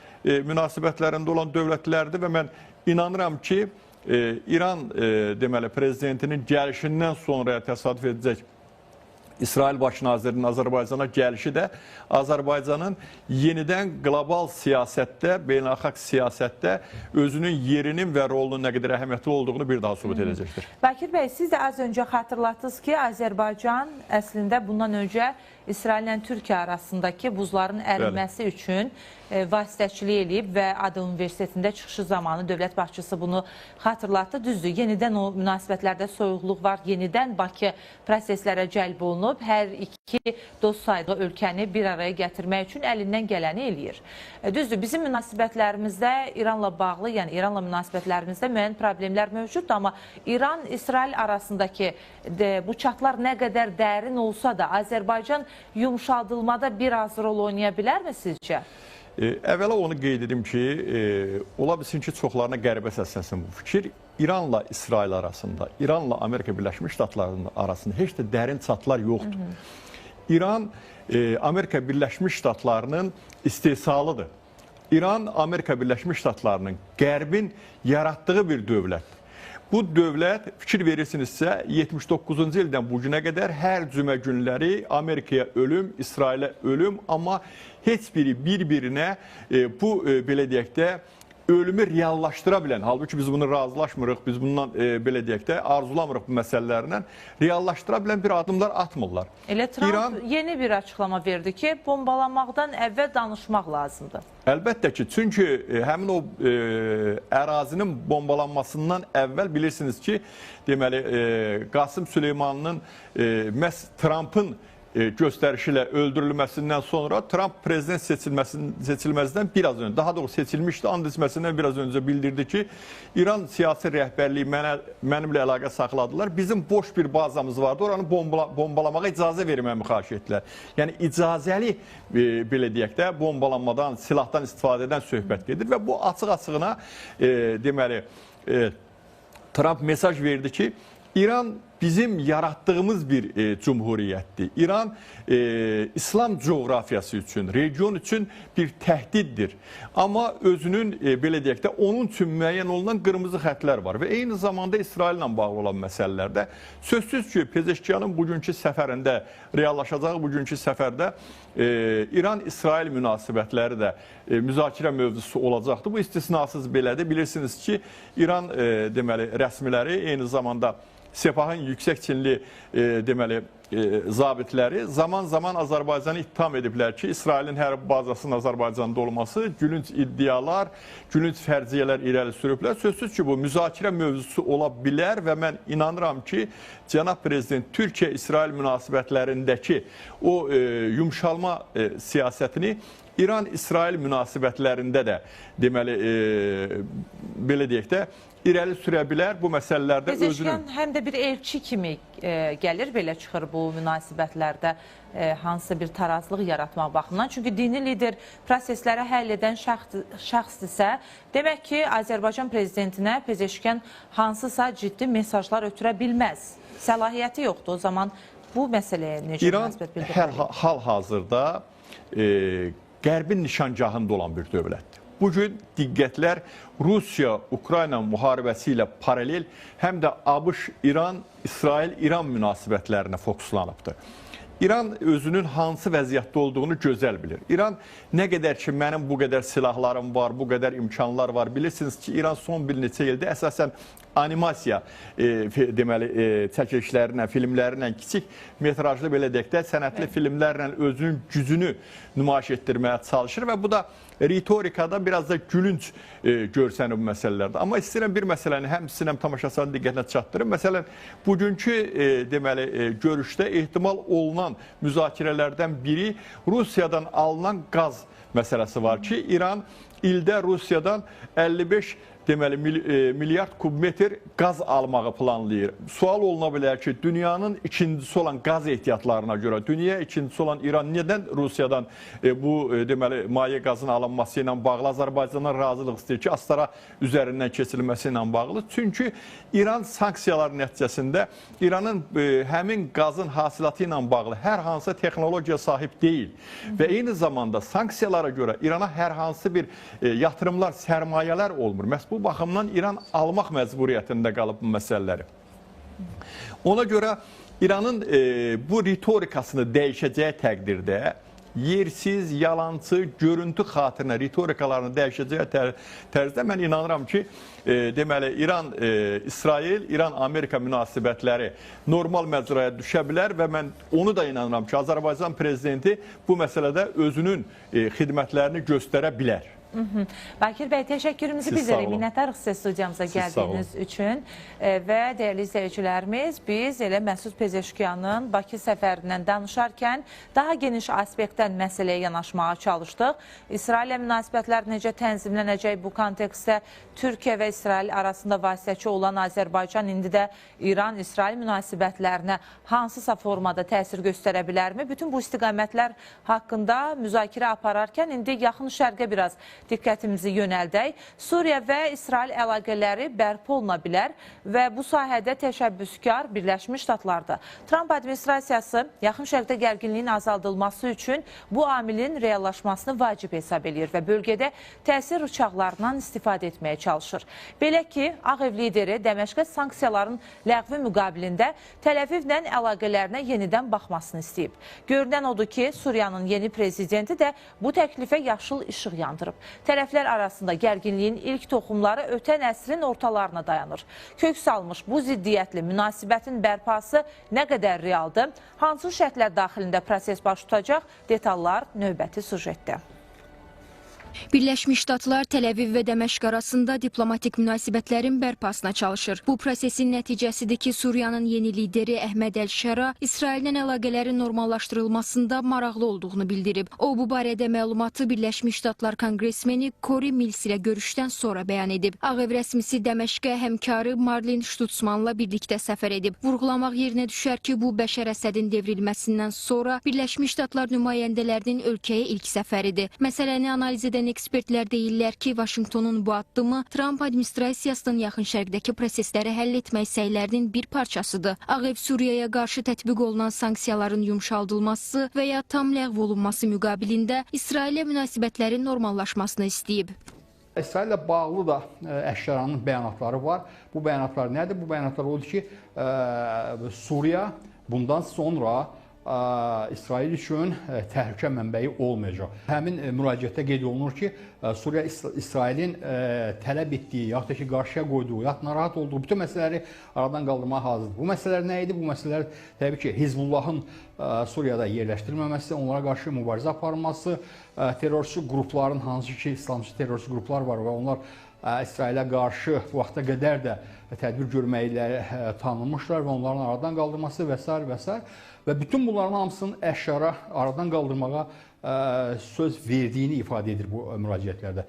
münasibətlərində olan dövlətlərdir və mən inanıram ki, İran deməli prezidentinin gəlişindən sonra təsadüf edəcək İsrail Baş Nazirinin Azərbaycana gəlişi də Azərbaycanın yenidən qlobal siyasətdə, beynəlxalq siyasətdə özünün yerinin və rolunun nə qədər əhəmiyyətli olduğunu bir daha sübut edəcəkdir. Bakir bəy, siz də az öncə xatırlatdınız ki, Azərbaycan əslində bundan öncə İsrail ilə Türkiyə arasındakı buzların əriməsi üçün vasitəçilik eləyib və Adı Universitetində çıxışı zamanı dövlət başçısı bunu xatırlatdı. Düzdür, yenidən o münasibətlərdə soyuqluq var, yenidən Bakı proseslərə cəlb olunub. Hər iki dost saydığı ölkəni bir araya gətirmək üçün əlindən gələni eləyir. Düzdür, bizim münasibətlərimizdə İranla bağlı, yəni İranla münasibətlərimizdə müəyyən problemlər mövcuddur, amma İran-İsrail arasındakı bu çatlar nə qədər dərin olsa da Azərbaycan yumşaldılmada biraz rol oynaya bilərmi sizcə? Əvvəla onu qeyd edim ki, ola bilsin ki, çoxlarına qəribə səslənsin bu fikir. İranla İsrail arasında, İranla Amerika Birləşmiş Ştatlarının arasında heç də dərin çatlar yoxdur. İran Amerika Birləşmiş Ştatlarının istehsalıdır. İran Amerika Birləşmiş Ştatlarının qərbin yaratdığı bir dövlətdir. Bu dövlət, fikir verirsinizsə, 79-cu ildən bu günə qədər hər cümə günləri Amerikaya ölüm, İsrailə ölüm, amma heç biri bir-birinə bu, belə deyək də, ölümü reallaşdıra bilən, halbuki biz bunu razılaşmırıq, biz bundan, belə deyək də, arzulamırıq bu məsələlərlə, reallaşdıra bilən bir adımlar atmırlar. Elə Trump yeni bir açıqlama verdi ki, bombalanmaqdan əvvəl danışmaq lazımdır. Əlbəttə ki, çünki həmin o ərazinin bombalanmasından əvvəl bilirsiniz ki, deməli, Qasım Süleymanının məhz Trumpın göstərişi ilə öldürülməsindən sonra Trump prezident seçilməzdən biraz öncə, daha doğrusu seçilmişdi, and içməsindən biraz öncə bildirdi ki, İran siyasi rəhbərliyi mənimlə əlaqə saxladılar. Bizim boş bir bazamız vardı, oranı bombalamağa icazə verməmi xahiş etdilər. Yəni icazəli, belə deyək də, bombalanmadan, silahdan istifadə edən söhbət gedir və bu açıq-açığına deməli, Trump mesaj verdi ki, İran bizim yaratdığımız bir cumhuriyyətdir. İran İslam coğrafiyası üçün, region üçün bir təhdiddir. Amma özünün, belə deyək də, onun üçün müəyyən olunan qırmızı xətlər var və eyni zamanda İsrail ilə bağlı olan məsələlərdə sözsüz ki, Pezeşkiyanın bugünkü səfərində, reallaşacağı bugünkü səfərdə İran-İsrail münasibətləri də müzakirə mövzusu olacaqdır. Bu istisnasız belədir. Bilirsiniz ki, İran deməli, rəsmiləri eyni zamanda Sepahın yüksək çinli deməli zabitləri zaman-zaman Azərbaycanı ittiham ediblər ki, İsrailin hərbi bazasının Azərbaycanda olması gülünc iddialar, gülünc fərziyyələr irəli sürüblər. Sözsüz ki, bu müzakirə mövzusu ola bilər və mən inanıram ki, cənab prezident Türkiyə-İsrail münasibətlərindəki o yumşalma siyasətini İran-İsrail münasibətlərində də deməli belə deyək də irəli sürə bilər bu məsələlərdə özünün. Pezeşkiyan həm də bir elçi kimi gəlir, belə çıxır bu münasibətlərdə hansısa bir tarazlıq yaratmaq baxımından. Çünki dini lider prosesləri həll edən şəxsdirsə, demək ki, Azərbaycan prezidentinə Pezeşkiyan hansısa ciddi mesajlar ötürə bilməz. Səlahiyyəti yoxdur. O zaman bu məsələyə necə münasibət bildirir? İran hal-hazırda Qərbin nişangahında olan bir dövlətdir. Bugün diqqətlər Rusiya-Ukrayna müharibəsi ilə paralel həm də ABŞ-İran, İsrail-İran münasibətlərinə fokuslanıbdır. İran özünün hansı vəziyyətdə olduğunu gözəl bilir. İran nə qədər ki, mənim bu qədər silahlarım var, bu qədər imkanlar var. Bilirsiniz ki, İran son bir neçə ildə əsasən animasiya deməli çəkilişlərlə, filmlərlə, kiçik metrajlı belə deyək də, sənətli filmlərlə özünün gücünü nümayiş etdirməyə çalışır və bu da ritorikada biraz da gülünc görsənir bu məsələlərdə. Amma istəyirəm bir məsələni həm sizin həm tamaşaçıların diqqətinə çatdırım. Məsələn, bugünkü deməli görüşdə ehtimal olunan müzakirələrdən biri Rusiyadan alınan qaz məsələsi var ki, İran ildə Rusiyadan 55 deməli milyard kubmetr qaz almağı planlayır. Sual oluna bilər ki, dünyanın ikincisi olan qaz ehtiyatlarına görə dünya ikincisi olan İran nədən Rusiyadan bu deməli maye qazın alınması ilə bağlı Azərbaycandan razılıq istəyir ki, Astara üzərindən keçirilməsi ilə bağlı. Çünki İran sanksiyalar nəticəsində İranın həmin qazın hasilatı ilə bağlı hər hansı texnologiya sahib deyil və eyni zamanda sanksiyalara görə İrana hər hansı bir yatırımlar, sərmayələr olmur. Məhz bu baxımdan İran almaq məcburiyyətində qalıb bu məsələləri. Ona görə İranın bu ritorikasını dəyişəcəyi təqdirdə yersiz, yalancı, görüntü xatirinə ritorikalarını dəyişəcəyi tərzdə mən inanıram ki, deməli İran-İsrail, İran-Amerika münasibətləri normal məcraya düşə bilər və mən onu da inanıram ki, Azərbaycan prezidenti bu məsələdə özünün xidmətlərini göstərə bilər. Bakir bəy, təşəkkürümüzü bildiririk. Minnətdarıq sizə studiyamıza gəldiyiniz üçün və dəyərli izləyicilərimiz, biz elə Məsud Pezeşkiyanın Bakı səfərindən danışarkən daha geniş aspektdən məsələyə yanaşmağa çalışdıq. İsraillə münasibətlər necə tənzimlənəcək bu kontekstdə Türkiyə və İsrail arasında vasitəçi olan Azərbaycan indi də İran-İsrail münasibətlərinə hansısa formada təsir göstərə bilərmi? Bütün bu istiqamətlər haqqında müzakirə apararkən indi yaxın şərqə biraz diqqətimizi yönəldək. Suriya və İsrail əlaqələri bərpa oluna bilər və bu sahədə təşəbbüskar Birləşmiş Ştatlardır. Trump administrasiyası yaxın şərqdə gərginliyin azaldılması üçün bu amilin reallaşmasını vacib hesab edir və bölgədə təsir uçaqlarından istifadə etməyə çalışır. Belə ki, Ağ Ev lideri Dəməşqə sanksiyaların ləğvi müqabilində Təl-Əvivlə əlaqələrinə yenidən baxmasını istəyib. Görünən odur ki, Suriyanın yeni prezidenti də bu təklifə yaşıl işıq yandırıb. Tərəflər arasında gərginliyin ilk toxumları ötən əsrin ortalarına dayanır. Kök salmış bu ziddiyyətli münasibətin bərpası nə qədər realdır? Hansı şərtlər daxilində proses baş tutacaq? Detallar növbəti sujetdə. Birləşmiş Ştatlar Təl-Əviv və Dəməşq arasında diplomatik münasibətlərin bərpasına çalışır. Bu prosesin nəticəsidir ki, Suriyanın yeni lideri Əhməd Əl-Şara İsraillə əlaqələrin normallaşdırılmasında maraqlı olduğunu bildirib. O, bu barədə məlumatı Birləşmiş Ştatlar konqresmeni Cory Mills ilə görüşdən sonra bəyan edib. Ağ Ev rəsmisi Dəməşqə həmkarı Marlin Stutzmanla birlikdə səfər edib. Vurğulamaq yerinə düşər ki, bu Bəşər Əsədin devrilməsindən sonra Birləşmiş Ştatlar nümayəndələrinin ölkəyə ilk səfəridir. Məsələni analiz edən ekspertlər deyirlər ki, Vaşinqtonun bu addımı Trump administrasiyasının yaxın şərqdəki prosesləri həll etmək səylərinin bir parçasıdır. Ağ Ev Suriyaya qarşı tətbiq olunan sanksiyaların yumşaldılması və ya tam ləğv olunması müqabilində İsraillə münasibətlərin normallaşmasını istəyib. İsraillə bağlı da Əşşaranın bəyanatları var. Bu bəyanatlar nədir? Bu bəyanatlar odur ki, Suriya bundan sonra İsrail üçün təhlükə mənbəyi olmayacaq. Həmin müraciətdə qeyd olunur ki, Suriya İsrailin tələb etdiyi, yaxud da ki, qarşıya qoyduğu, yaxud narahat olduğu bütün məsələləri aradan qaldırmağa hazırdır. Bu məsələlər nə idi? Bu məsələlər təbii ki, Hizbullahın Suriyada yerləşdirilməməsi, onlara qarşı mübarizə aparılması, terrorçu qrupların, hansı ki, İslamcı terrorçu qruplar var və onlar İsrailə qarşı bu vaxta qədər də tədbir görməklə tanınmışlar və onların aradan qaldırması və s. və s. Və bütün bunların hamısının əşara aradan qaldırmağa söz verdiyini ifadə edir bu müraciətlərdə.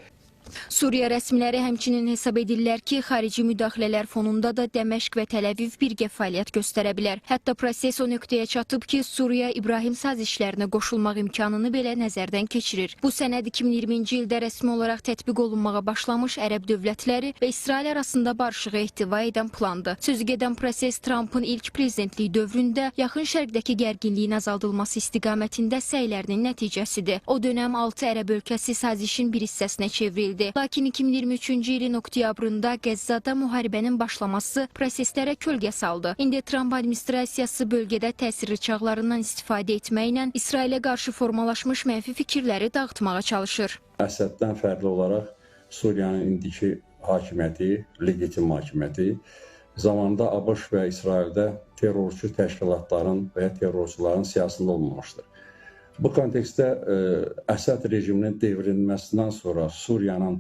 Suriya rəsmiləri həmçinin hesab edirlər ki, xarici müdaxilələr fonunda da Dəməşq və Təl-Əviv birgə fəaliyyət göstərə bilər. Hətta proses o nöqtəyə çatıb ki, Suriya İbrahim sazişlərinə qoşulmaq imkanını belə nəzərdən keçirir. Bu sənəd 2020-ci ildə rəsmi olaraq tətbiq olunmağa başlamış ərəb dövlətləri və İsrail arasında barışığı ehtiva edən plandır. Sözügedən proses Trumpın ilk prezidentliyi dövründə yaxın şərqdəki gərginliyin azaldılması istiqamətində səylərinin nəticəsidir. O dönəm 6 ərəb ölkəsi sazişin bir hissəsinə çevrildi. Lakin 2023-cü ilin oktyabrında Qəzzada müharibənin başlaması proseslərə kölgə saldı. İndi Trump administrasiyası bölgədə təsir rıçaqlarından istifadə etməklə İsrailə qarşı formalaşmış mənfi fikirləri dağıtmağa çalışır. Əsəddən fərqli olaraq Suriyanın indiki hakimiyyəti, legitim hakimiyyəti zamanında ABŞ və İsraildə terrorçu təşkilatların və ya terrorçuların siyasında olmamışdır. Bu kontekstdə Əsəd rejiminin devrilməsindən sonra Suriyanın,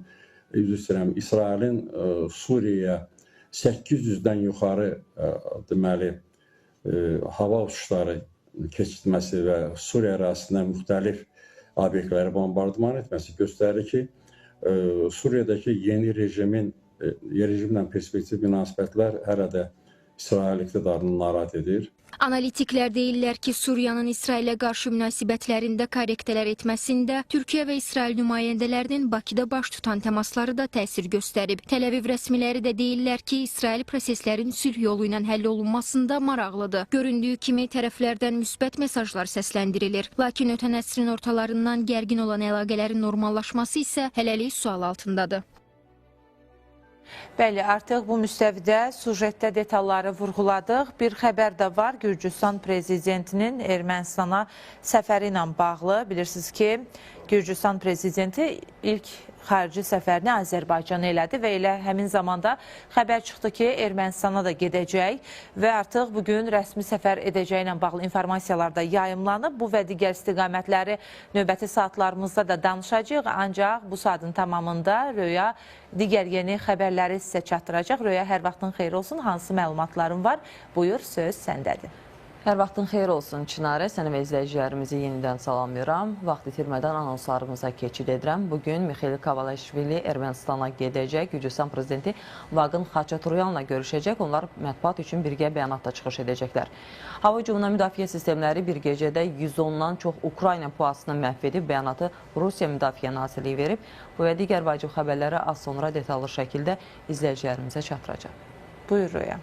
İsrailin Suriyaya 800-dən yuxarı deməli hava uçuşları keçirməsi və Suriya ərazisindən müxtəlif obyektləri bombardman etməsi göstərir ki, Suriyadakı yeni rejimlə perspektiv münasibətlər hələ də İsrail iqtidarını narahat edir. Analitiklər deyirlər ki, Suriyanın İsrailə qarşı münasibətlərində korrektələr etməsində Türkiyə və İsrail nümayəndələrinin Bakıda baş tutan təmasları da təsir göstərib. Təl-Əviv rəsmiləri də deyirlər ki, İsrail proseslərin sülh yolu ilə həll olunmasında maraqlıdır. Göründüyü kimi tərəflərdən müsbət mesajlar səsləndirilir. Lakin ötən əsrin ortalarından gərgin olan əlaqələrin normallaşması isə hələlik sual altındadır. Bəli, artıq bu müstəvidə sujetdə detalları vurğuladıq. Bir xəbər də var, Gürcüstan prezidentinin Ermənistana səfəri ilə bağlı. Bilirsiniz ki, Gürcüstan prezidenti ilk xarici səfərini Azərbaycana elədi və elə həmin zamanda xəbər çıxdı ki, Ermənistana da gedəcək və artıq bugün rəsmi səfər edəcəyi ilə bağlı informasiyalar da yayımlanıb. Bu və digər istiqamətləri növbəti saatlarımızda da danışacağıq, ancaq bu saatın tamamında Röya digər yeni xəbərləri sizə çatdıracaq. Röya, hər vaxtın xeyir olsun, hansı məlumatların var? Buyur, söz səndədir. Hər vaxtın xeyir olsun Çinarə, səni və izləyicilərimizi yenidən salamlayıram. Vaxt itirmədən anonslarımıza keçid edirəm. Bugün Mixail Kavalashvili Ermənistana gedəcək, Gürcüstan prezidenti Vaqin Xaçaturyanla görüşəcək. Onlar mətbuat üçün birgə bəyanatda çıxış edəcəklər. Hava hücumundan müdafiə sistemləri bir gecədə 110-dan çox Ukrayna puasını məhv edib, bəyanatı Rusiya Müdafiə Nazirliyi verib. Bu və digər vacib xəbərləri az sonra detallı şəkildə izləyicilərimizə çatdıracaq. Buyur Röya.